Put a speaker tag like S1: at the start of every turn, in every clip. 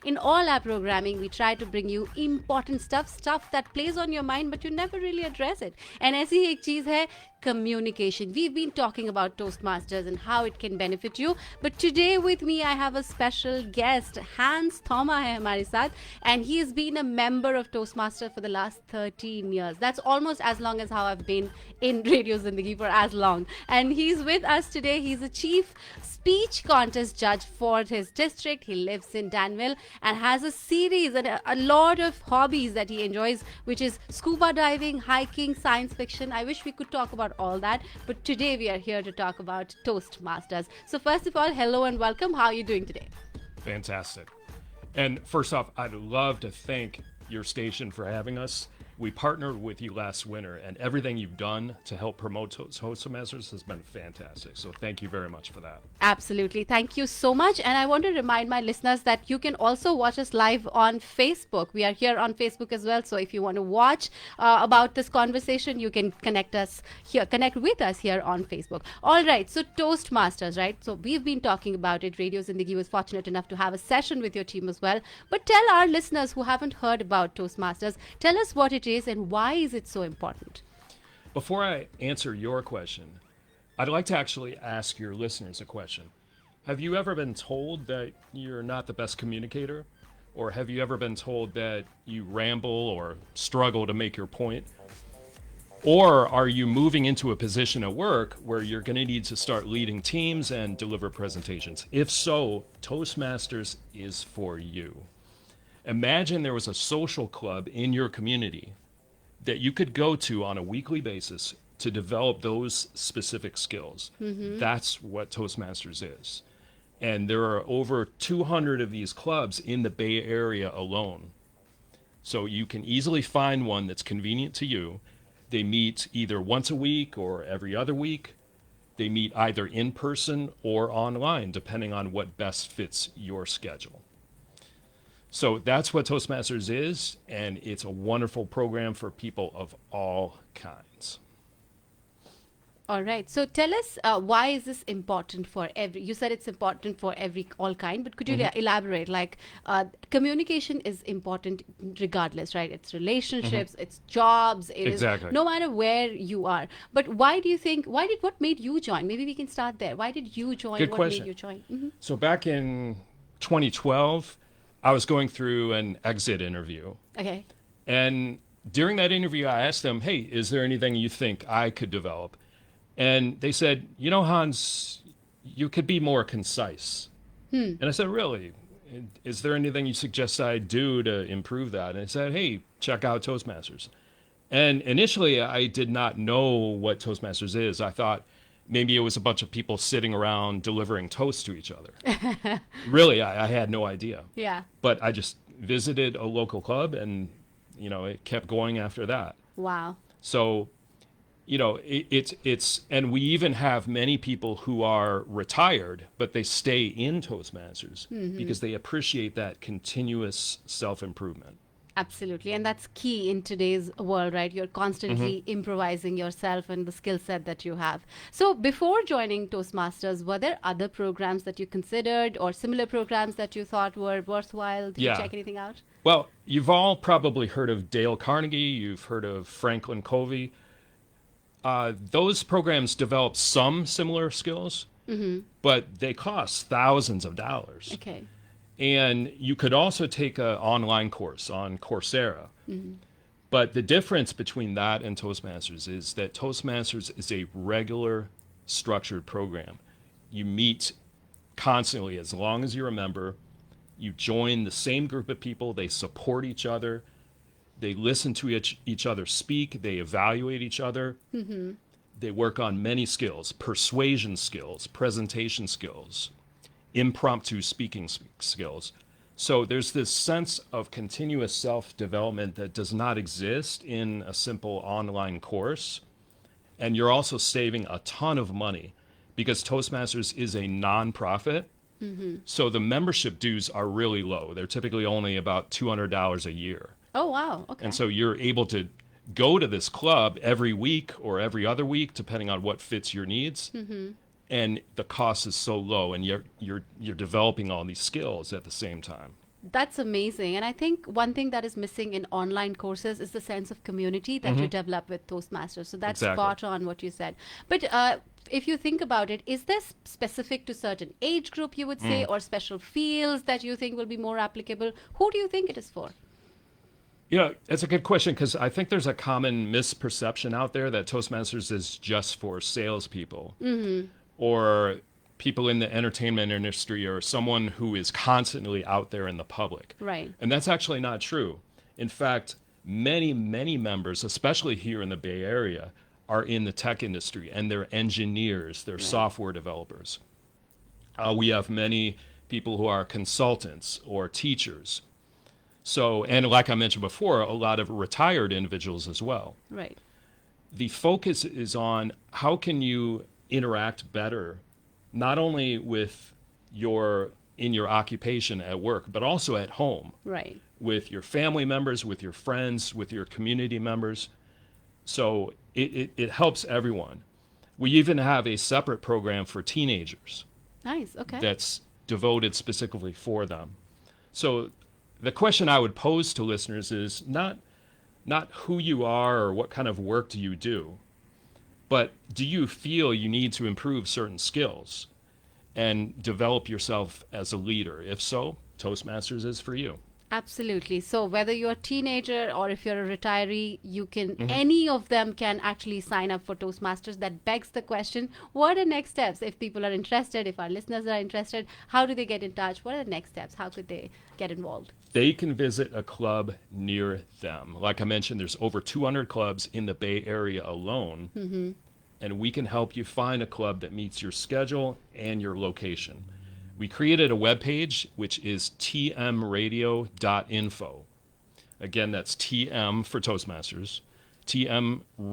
S1: In all our programming, we try to bring you important stuff that plays on your mind, but you never really address it. And ऐसी ही एक चीज है communication. We've been talking about Toastmasters and how it can benefit you. But today with me, I have a special guest. Hans Thoma hai hamare saath, and he has been a member of Toastmasters for the last 13 years. That's almost as long as how I've been in Radio Zindagi, for as long. And he's with us today. He's a chief speech contest judge for his district. He lives in Danville and has a series and a lot of hobbies that he enjoys, which is scuba diving, hiking, science fiction. I wish we could talk about all that, but today we are here to talk about Toastmasters. So first of all, hello and welcome. How are you doing today?
S2: Fantastic. And first off, I'd love to thank your station for having us. We partnered with you last winter, and everything you've done to help promote Toastmasters has been fantastic. So thank you very much for that.
S1: Absolutely. Thank you so much. And I want to remind my listeners that you can also watch us live on Facebook. We are here on Facebook as well. So if you want to watch about this conversation, you can connect with us here on Facebook. All right. So Toastmasters, right? So we've been talking about it. Radio Zindagi was fortunate enough to have a session with your team as well. But tell our listeners who haven't heard about Toastmasters, tell us what it is and why is it so important?
S2: Before I answer your question, I'd like to actually ask your listeners a question. Have you ever been told that you're not the best communicator? Or have you ever been told that you ramble or struggle to make your point? Or are you moving into a position at work where you're going to need to start leading teams and deliver presentations? If so, Toastmasters is for you. Imagine there was a social club in your community that you could go to on a weekly basis to develop those specific skills. Mm-hmm. That's what Toastmasters is. And there are over 200 of these clubs in the Bay Area alone. So you can easily find one that's convenient to you. They meet either once a week or every other week. They meet either in person or online, depending on what best fits your schedule. So that's what Toastmasters is, and it's a wonderful program for people of all kinds.
S1: All right. So tell us, why is this important for you said it's important for all kind, but could you elaborate? Like, communication is important regardless, right? It's relationships, it's jobs,
S2: Exactly.
S1: is no matter where you are. But why do you think, what made you join? Maybe we can start there. Why did you join?
S2: Good
S1: what
S2: question.
S1: made you join? Mm-hmm.
S2: So back in 2012, I was going through an exit interview.
S1: Okay.
S2: And during that interview, I asked them, hey, is there anything you think I could develop? And they said, you know, Hans, you could be more concise. And I said, really? Is there anything you suggest I do to improve that? And they said, hey, check out Toastmasters. And initially, I did not know what Toastmasters is. I thought maybe it was a bunch of people sitting around delivering toast to each other. Really, I had no idea.
S1: Yeah.
S2: But I just visited a local club and, you know, it kept going after that.
S1: Wow.
S2: So, you know, it's, and we even have many people who are retired, but they stay in Toastmasters because they appreciate that continuous self-improvement.
S1: Absolutely. And that's key in today's world, right? You're constantly improvising yourself and the skill set that you have. So before joining Toastmasters, were there other programs that you considered or similar programs that you thought were worthwhile? Did you check anything out?
S2: Well, you've all probably heard of Dale Carnegie. You've heard of Franklin Covey. Those programs develop some similar skills, but they cost thousands of dollars.
S1: Okay.
S2: And you could also take an online course on Coursera. But the difference between that and Toastmasters is that Toastmasters is a regular structured program. You meet constantly as long as you're a member. You join the same group of people. They support each other. They listen to each other speak. They evaluate each other. They work on many skills: persuasion skills, presentation skills, impromptu speaking skills. So there's this sense of continuous self-development that does not exist in a simple online course. And you're also saving a ton of money because Toastmasters is a nonprofit. So the membership dues are really low. They're typically only about $200 a year.
S1: Oh, wow. Okay.
S2: And so you're able to go to this club every week or every other week, depending on what fits your needs. And the cost is so low, and you're developing all these skills at the same time.
S1: That's amazing. And I think one thing that is missing in online courses is the sense of community that you develop with Toastmasters. So that's
S2: Exactly.
S1: spot on what you said. But if you think about it, is this specific to certain age group, you would say, or special fields that you think will be more applicable? Who do you think it is for?
S2: Yeah, it's a good question because I think there's a common misperception out there that Toastmasters is just for salespeople or people in the entertainment industry or someone who is constantly out there in the public.
S1: Right.
S2: And that's actually not true. In fact, many, many members, especially here in the Bay Area, are in the tech industry and they're engineers, they're software developers. We have many people who are consultants or teachers. So, and like I mentioned before, a lot of retired individuals as well.
S1: Right.
S2: The focus is on how can you interact better, not only with in your occupation at work, but also at home
S1: Right.
S2: with your family members, with your friends, with your community members. So it helps everyone. We even have a separate program for teenagers
S1: Nice. Okay.
S2: that's devoted specifically for them. So the question I would pose to listeners is not who you are or what kind of work do you do, but do you feel you need to improve certain skills and develop yourself as a leader? If so, Toastmasters is for you.
S1: Absolutely. So whether you're a teenager or if you're a retiree, you can any of them can actually sign up for Toastmasters. That begs the question, what are the next steps? If people are interested, if our listeners are interested, how do they get in touch? What are the next steps? How could they get involved?
S2: They can visit a club near them. Like I mentioned, there's over 200 clubs in the Bay Area alone. And we can help you find a club that meets your schedule and your location. We created a webpage, which is tmradio.info. Again, that's TM for Toastmasters,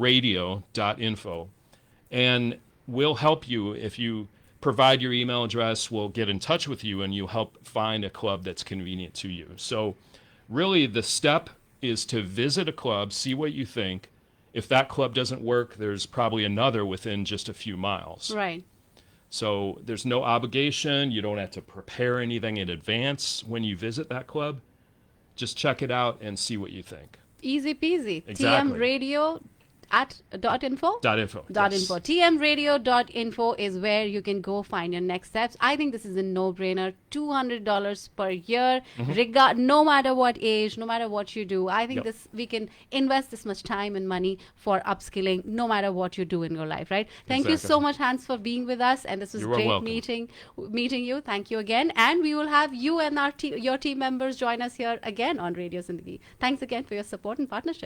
S2: tmradio.info. And we'll help you. If you provide your email address, we'll get in touch with you and you'll help find a club that's convenient to you. So really the step is to visit a club, see what you think. If that club doesn't work, there's probably another within just a few miles.
S1: Right.
S2: So there's no obligation. You don't have to prepare anything in advance when you visit that club. Just check it out and see what you think.
S1: Easy peasy.
S2: Exactly.
S1: tmradio .info?
S2: .info.
S1: .info. tmradio.info is where you can go find your next steps. I think this is a no-brainer. $200 per year, no matter what age, no matter what you do. I think we can invest this much time and money for upskilling, no matter what you do in your life, right? Thank you so much, Hans, for being with us, and this was
S2: You are
S1: great
S2: welcome.
S1: meeting you. Thank you again, and we will have you and your team members join us here again on Radio Zindagi. Thanks again for your support and partnership.